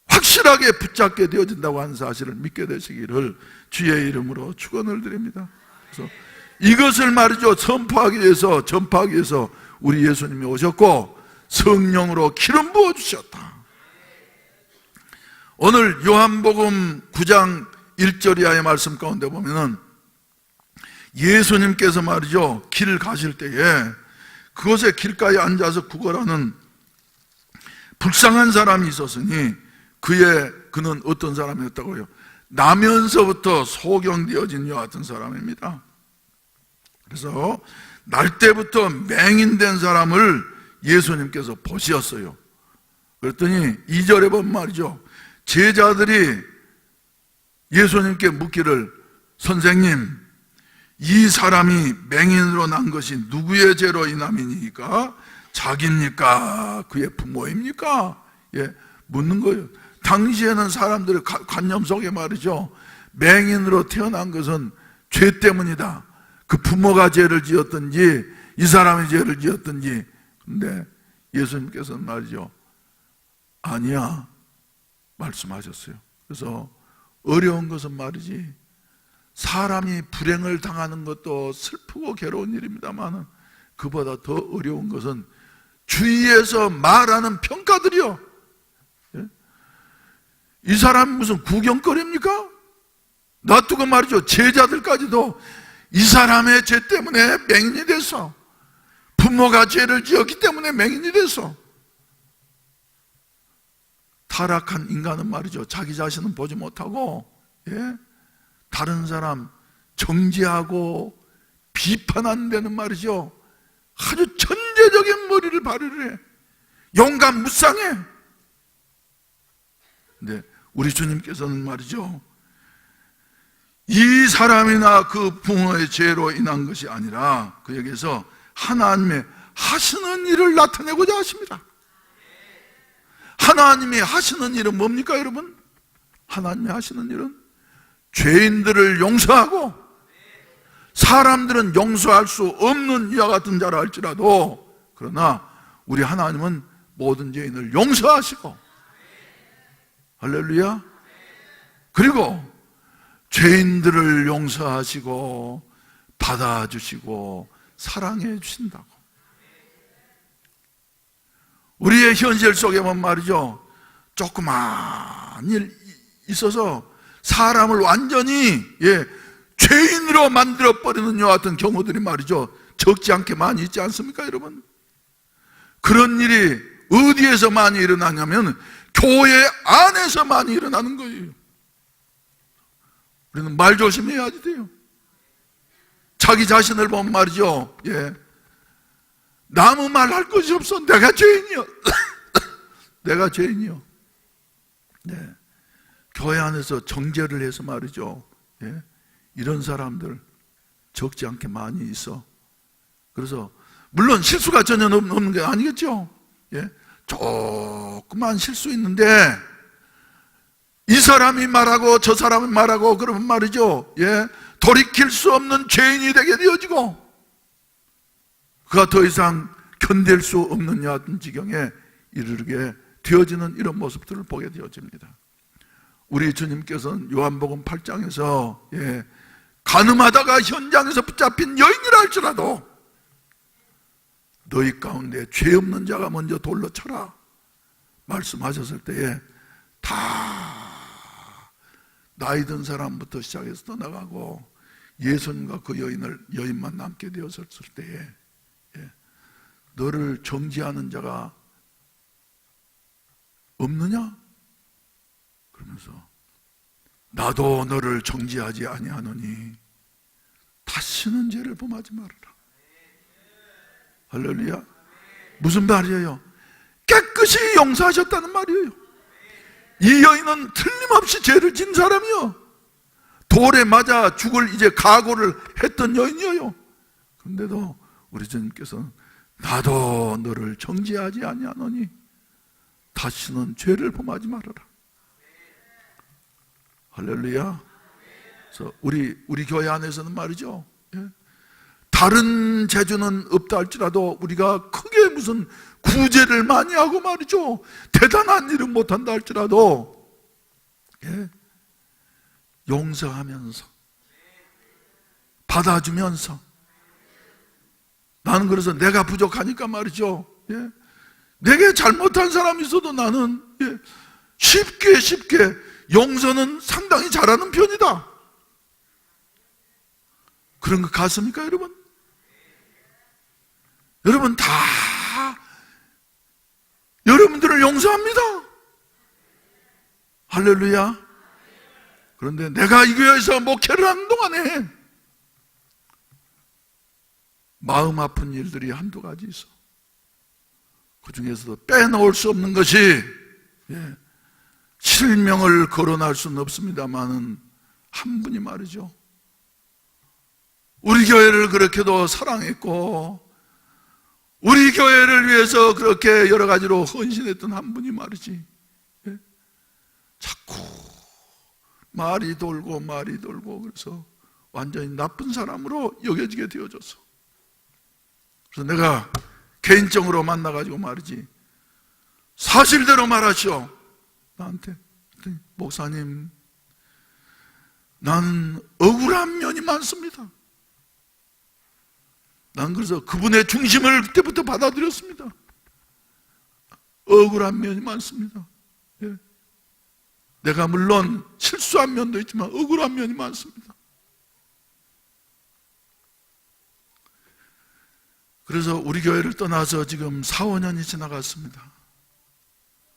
확실하게 붙잡게 되어진다고 하는 사실을 믿게 되시기를 주의 이름으로 축원을 드립니다. 그래서 이것을 말이죠 전파하기 위해서 우리 예수님이 오셨고 성령으로 기름 부어 주셨다. 오늘 요한복음 9장 1절 이하의 말씀 가운데 보면은 예수님께서 말이죠 길 가실 때에 그곳에 길가에 앉아서 구걸하는 불쌍한 사람이 있었으니 그는 어떤 사람이었다고요? 나면서부터 소경되어진 이와 같은 사람입니다. 그래서 날 때부터 맹인된 사람을 예수님께서 보셨어요. 그랬더니 2절에 보면 말이죠 제자들이 예수님께 묻기를, 선생님, 이 사람이 맹인으로 난 것이 누구의 죄로 인함이니까? 자기입니까? 그의 부모입니까? 묻는 거예요. 당시에는 사람들의 관념 속에 말이죠 맹인으로 태어난 것은 죄 때문이다. 그 부모가 죄를 지었든지 이 사람이 죄를 지었든지. 근데 예수님께서는 말이죠 아니야 말씀하셨어요. 그래서 어려운 것은 말이지, 사람이 불행을 당하는 것도 슬프고 괴로운 일입니다만 그보다 더 어려운 것은 주위에서 말하는 평가들이요. 예? 이 사람 무슨 구경거리입니까? 놔두고 말이죠, 제자들까지도 이 사람의 죄 때문에 맹인이 돼서, 부모가 죄를 지었기 때문에 맹인이 돼서, 타락한 인간은 말이죠, 자기 자신은 보지 못하고, 예? 다른 사람 정죄하고 비판하는 데는 말이죠, 아주 천재적인 머리를 발휘를 해. 용감 무쌍해. 근데 우리 주님께서는 말이죠, 이 사람이나 그 부모의 죄로 인한 것이 아니라 그에게서 하나님의 하시는 일을 나타내고자 하십니다. 하나님이 하시는 일은 뭡니까, 여러분? 하나님이 하시는 일은 죄인들을 용서하고, 사람들은 용서할 수 없는 이와 같은 자라 할지라도, 그러나 우리 하나님은 모든 죄인을 용서하시고, 할렐루야. 그리고 죄인들을 용서하시고 받아주시고 사랑해 주신다고. 우리의 현실 속에 보면 말이죠, 조그만 일 있어서 사람을 완전히 죄인으로 만들어버리는 이와 같은 경우들이 말이죠, 적지 않게 많이 있지 않습니까, 여러분? 그런 일이 어디에서 많이 일어나냐면 교회 안에서 많이 일어나는 거예요. 우리는 말 조심해야지 돼요. 자기 자신을 보면 말이죠, 아무 말 할 것이 없어. 내가 죄인이요. 내가 죄인이요. 네. 교회 안에서 정죄를 해서 말이죠, 이런 사람들 적지 않게 많이 있어. 그래서 물론 실수가 전혀 없는 게 아니겠죠. 조그만 실수 있는데 이 사람이 말하고 저 사람이 말하고 그러면 말이죠, 돌이킬 수 없는 죄인이 되게 되어지고, 그가 더 이상 견딜 수 없는 여하튼 지경에 이르게 되어지는 이런 모습들을 보게 되어집니다. 우리 주님께서는 요한복음 8장에서 간음하다가 현장에서 붙잡힌 여인이라 할지라도 너희 가운데 죄 없는 자가 먼저 돌로 쳐라 말씀하셨을 때에 다 나이 든 사람부터 시작해서 떠나가고 예수님과 그 여인만 남게 되었을 때에 너를 정죄하는 자가 없느냐? 그러면서 나도 너를 정죄하지 아니하노니 다시는 죄를 범하지 말아라. 할렐루야. 무슨 말이에요? 깨끗이 용서하셨다는 말이에요. 이 여인은 틀림없이 죄를 진 사람이요, 돌에 맞아 죽을 이제 각오를 했던 여인이에요. 그런데도 우리 주님께서는 나도 너를 정죄하지 아니하노니 다시는 죄를 범하지 말아라. 할렐루야. 그래서 우리 교회 안에서는 말이죠, 다른 재주는 없다 할지라도 우리가 크게 무슨 구제를 많이 하고 말이죠, 대단한 일은 못한다 할지라도 용서하면서 받아주면서, 나는 그래서 내가 부족하니까 말이죠, 내게 잘못한 사람이 있어도 나는 쉽게 용서는 상당히 잘하는 편이다. 그런 것 같습니까, 여러분? 여러분 다 여러분들을 용서합니다. 할렐루야. 그런데 내가 이 교회에서 목회를 하는 동안에 마음 아픈 일들이 한두 가지 있어. 그 중에서도 빼놓을 수 없는 것이, 실명을 거론할 수는 없습니다만은 한 분이 말이죠, 우리 교회를 그렇게도 사랑했고 우리 교회를 위해서 그렇게 여러 가지로 헌신했던 한 분이 말이지, 자꾸 말이 돌고 그래서 완전히 나쁜 사람으로 여겨지게 되어졌어. 그래서 내가 개인적으로 만나가지고 말이지, 사실대로 말하시오 나한테. 목사님, 나는 억울한 면이 많습니다. 난 그래서 그분의 중심을 그때부터 받아들였습니다. 억울한 면이 많습니다. 예. 내가 물론 실수한 면도 있지만 억울한 면이 많습니다. 그래서 우리 교회를 떠나서 지금 4, 5년이 지나갔습니다.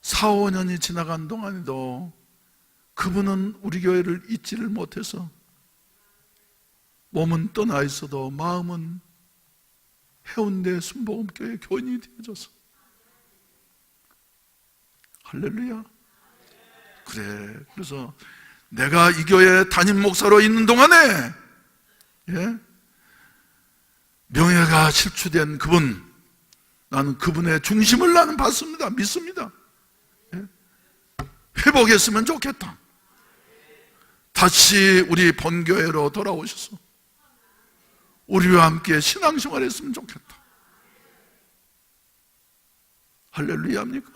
4, 5년이 지나간 동안에도 그분은 우리 교회를 잊지를 못해서 몸은 떠나 있어도 마음은 해운대 순복음교회 교인이 되어져서, 할렐루야. 그래, 그래서 내가 이 교회 담임 목사로 있는 동안에 명예가 실추된 그분, 나는 그분의 중심을 나는 받습니다. 믿습니다. 회복했으면 좋겠다. 다시 우리 본교회로 돌아오셔서 우리와 함께 신앙생활 했으면 좋겠다. 할렐루야입니까?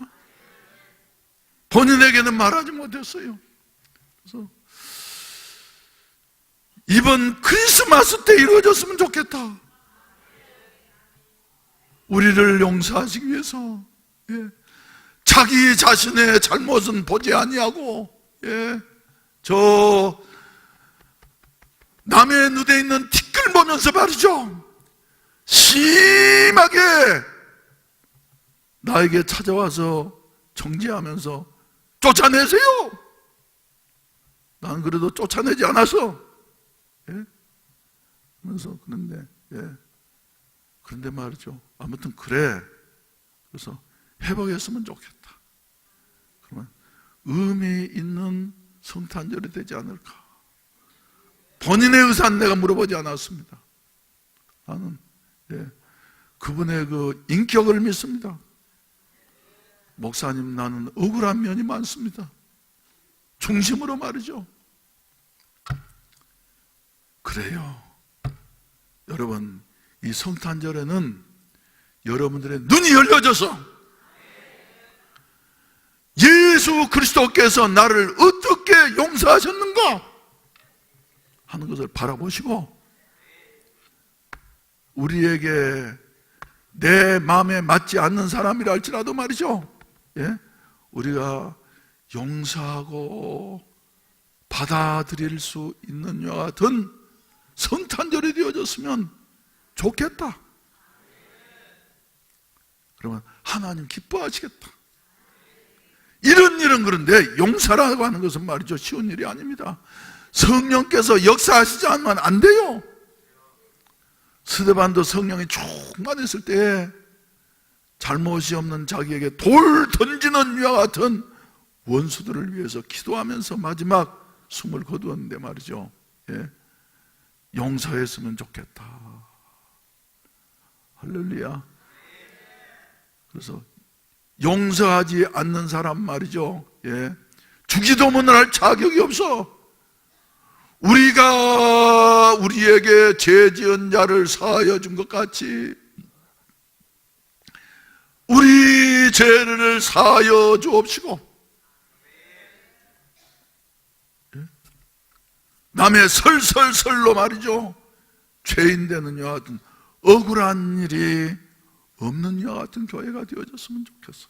본인에게는 말하지 못했어요. 그래서 이번 크리스마스 때 이루어졌으면 좋겠다. 우리를 용서하시기 위해서, 자기 자신의 잘못은 보지 아니하고, 저 남의 눈에 있는 티끌 보면서 말이죠, 심하게 나에게 찾아와서 정죄하면서 쫓아내세요. 난 그래도 쫓아내지 않아서, 그런데 말이죠, 아무튼 그래. 그래서 회복했으면 좋겠다. 그러면 의미 있는 성탄절이 되지 않을까. 본인의 의사는 내가 물어보지 않았습니다. 나는 그분의 그 인격을 믿습니다. 목사님, 나는 억울한 면이 많습니다. 중심으로 말이죠. 그래요. 여러분, 이 성탄절에는 여러분들의 눈이 열려져서 예수 그리스도께서 나를 어떻게 용서하셨는가 하는 것을 바라보시고, 우리에게 내 마음에 맞지 않는 사람이라 할지라도 말이죠, 우리가 용서하고 받아들일 수 있는 와 같은 성탄절이 되어졌으면 좋겠다. 그러면 하나님 기뻐하시겠다. 이런 일은, 그런데 용서라고 하는 것은 말이죠, 쉬운 일이 아닙니다. 성령께서 역사하시지 않으면 안 돼요. 스데반도 성령이 충만했을 때 잘못이 없는 자기에게 돌 던지는 이와 같은 원수들을 위해서 기도하면서 마지막 숨을 거두었는데 말이죠, 용서했으면 좋겠다. 할렐루야. 그래서 용서하지 않는 사람 말이죠, 주기도문을 할 자격이 없어. 우리가 우리에게 죄 지은 자를 사하여 준 것 같이 우리 죄를 사하여 주옵시고, 남의 설설설로 말이죠, 죄인 되는 이와 같은 억울한 일이 없는 이와 같은 교회가 되어졌으면 좋겠어요.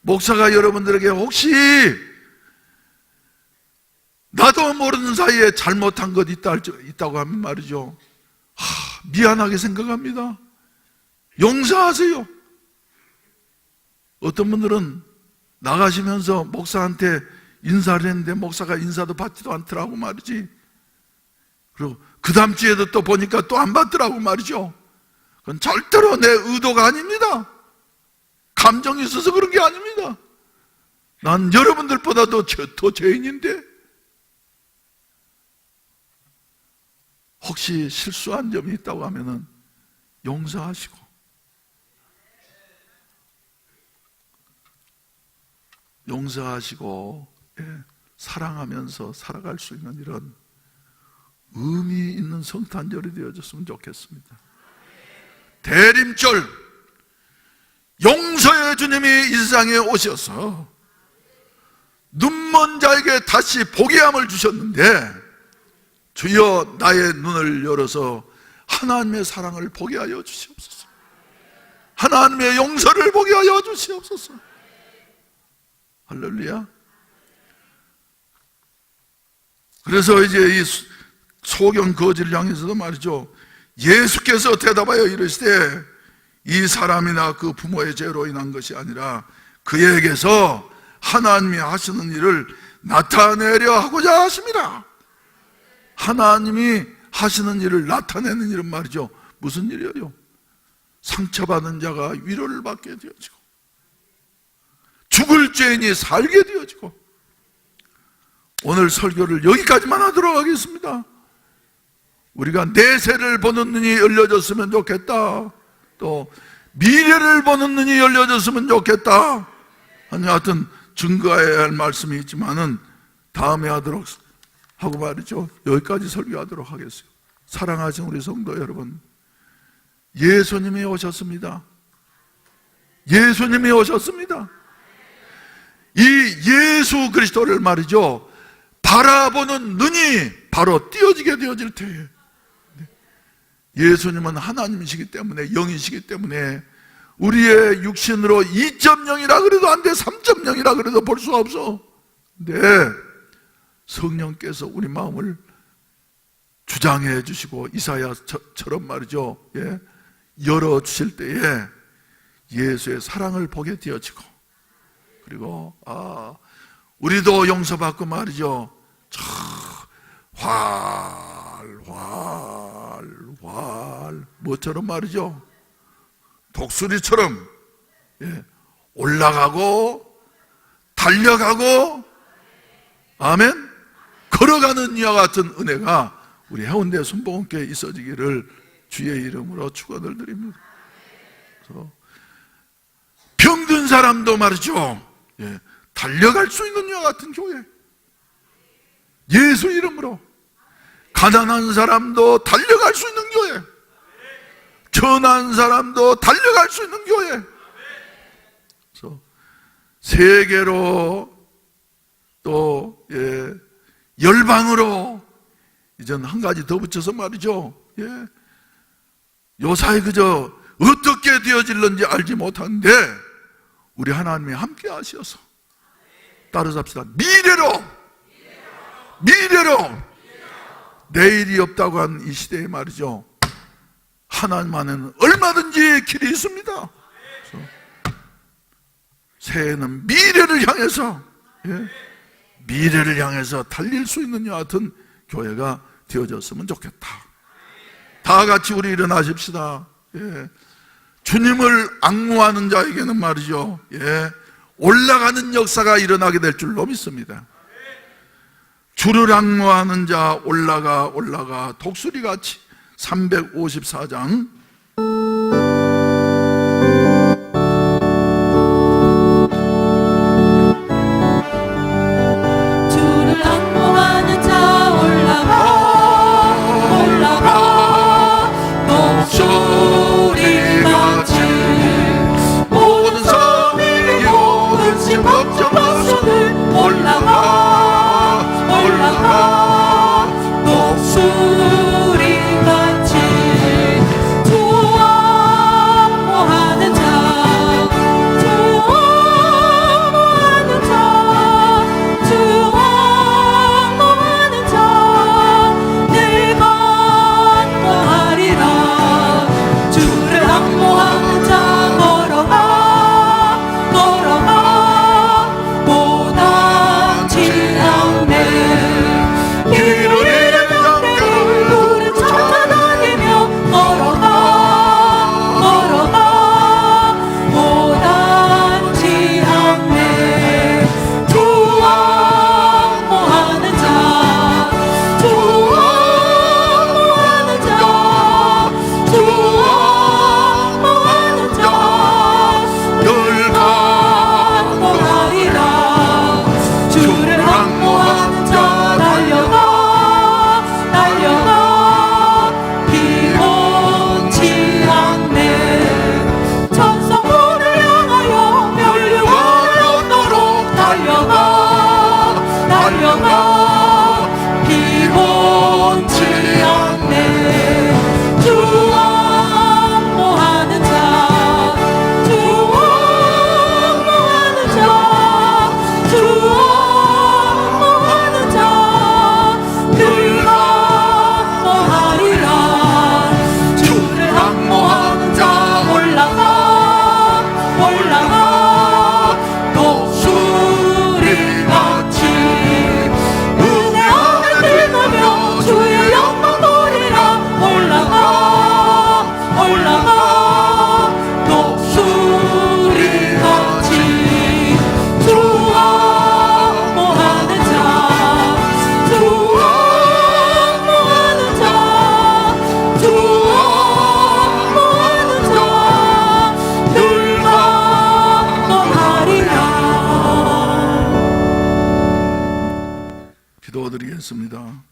목사가 여러분들에게 혹시 나도 모르는 사이에 잘못한 것 있다고 하면 말이죠, 미안하게 생각합니다. 용서하세요. 어떤 분들은 나가시면서 목사한테 인사를 했는데 목사가 인사도 받지도 않더라고 말이지. 그리고 그 다음 주에도 또 보니까 또 안 받더라고 말이죠. 그건 절대로 내 의도가 아닙니다. 감정이 있어서 그런 게 아닙니다. 난 여러분들보다도 더 죄인인데, 혹시 실수한 점이 있다고 하면은 용서하시고, 사랑하면서 살아갈 수 있는 이런 의미 있는 성탄절이 되어졌으면 좋겠습니다. 대림절, 용서의 주님이 이 세상에 오셔서 눈먼 자에게 다시 보게 함을 주셨는데, 주여 나의 눈을 열어서 하나님의 사랑을 보게 하여 주시옵소서. 하나님의 용서를 보게 하여 주시옵소서. 할렐루야. 그래서 이제 이 소경 거지를 향해서도 말이죠, 예수께서 대답하여 이르시되 이 사람이나 그 부모의 죄로 인한 것이 아니라 그에게서 하나님이 하시는 일을 나타내려 하고자 하심이라. 하나님이 하시는 일을 나타내는 일은 말이죠, 무슨 일이에요? 상처받은 자가 위로를 받게 되어지고, 죽을 죄인이 살게 되어지고. 오늘 설교를 여기까지만 하도록 하겠습니다. 우리가 내세를 보는 눈이 열려졌으면 좋겠다, 또 미래를 보는 눈이 열려졌으면 좋겠다 하는, 하여튼 증거해야 할 말씀이 있지만은 다음에 하도록 하고 말이죠, 여기까지 설교하도록 하겠어요. 사랑하신 우리 성도 여러분, 예수님이 오셨습니다. 예수님이 오셨습니다. 이 예수 그리스도를 말이죠, 바라보는 눈이 바로 띄어지게 되어질 때에, 예수님은 하나님이시기 때문에, 영이시기 때문에 우리의 육신으로 2.0이라 그래도 안 돼, 3.0이라 그래도 볼 수가 없어. 근데 성령께서 우리 마음을 주장해 주시고 이사야처럼 말이죠, 열어주실 때에 예수의 사랑을 보게 되어지고, 그리고 우리도 용서받고 말이죠, 활 뭐처럼 말이죠, 독수리처럼 올라가고 달려가고, 아멘, 걸어가는 이와 같은 은혜가 우리 해운대 순복음교회에 있어지기를 주의 이름으로 축원을 드립니다. 그래서 병든 사람도 말이죠, 달려갈 수 있는 이와 같은 교회, 예수 이름으로. 가난한 사람도 달려갈 수 있는 교회, 천한 사람도 달려갈 수 있는 교회. 그래서 세계로 또 열방으로, 이젠 한 가지 더 붙여서 말이죠, 요사이 그저 어떻게 되어질는지 알지 못하는데 우리 하나님이 함께 하셔서 따라잡시다. 미래로 내일이 없다고 한 이 시대에 말이죠, 하나님만은 얼마든지 길이 있습니다. 새해는 미래를 향해서 달릴 수 있는 여하튼 교회가 되어졌으면 좋겠다. 다 같이 우리 일어나십시다. 주님을 앙무하는 자에게는 말이죠, 올라가는 역사가 일어나게 될 줄로 믿습니다. 주를 앙무하는 자 올라가 독수리같이. 354장 주를 앙무하는 자 올라가 독수리같이. 모든 섬이 모든 걱정하소는 올라가 독수리같이. 읽어드리겠습니다.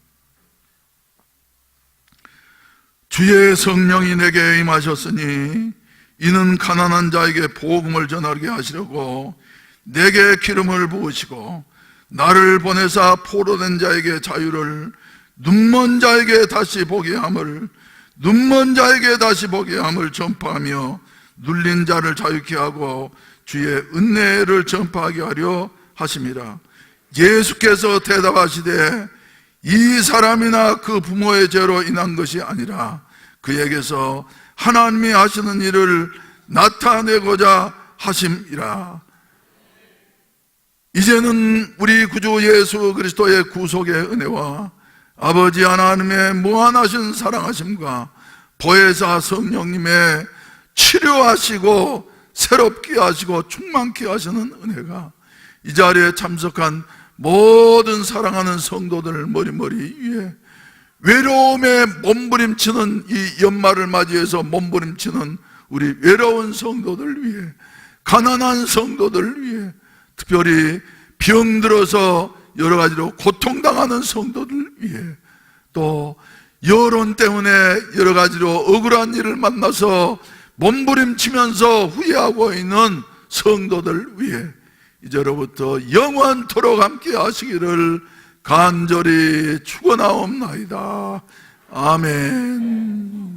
주의 성령이 내게 임하셨으니 이는 가난한 자에게 복음을 전하게 하시려고 내게 기름을 부으시고 나를 보내사 포로된 자에게 자유를, 눈먼 자에게 다시 보게 함을, 눈먼 자에게 다시 보게 함을 전파하며 눌린 자를 자유케 하고 주의 은혜를 전파하게 하려 하심이라. 예수께서 대답하시되 이 사람이나 그 부모의 죄로 인한 것이 아니라 그에게서 하나님이 하시는 일을 나타내고자 하심이라. 이제는 우리 구주 예수 그리스도의 구속의 은혜와 아버지 하나님의 무한하신 사랑하심과 보혜사 성령님의 치료하시고 새롭게 하시고 충만케 하시는 은혜가 이 자리에 참석한 모든 사랑하는 성도들 머리머리 위에, 외로움에 몸부림치는 이 연말을 맞이해서 몸부림치는 우리 외로운 성도들 위해, 가난한 성도들 위해, 특별히 병들어서 여러 가지로 고통당하는 성도들 위해, 또 여론 때문에 여러 가지로 억울한 일을 만나서 몸부림치면서 후회하고 있는 성도들 위해 이제로부터 영원토록 함께 하시기를 간절히 축원하옵나이다. 아멘.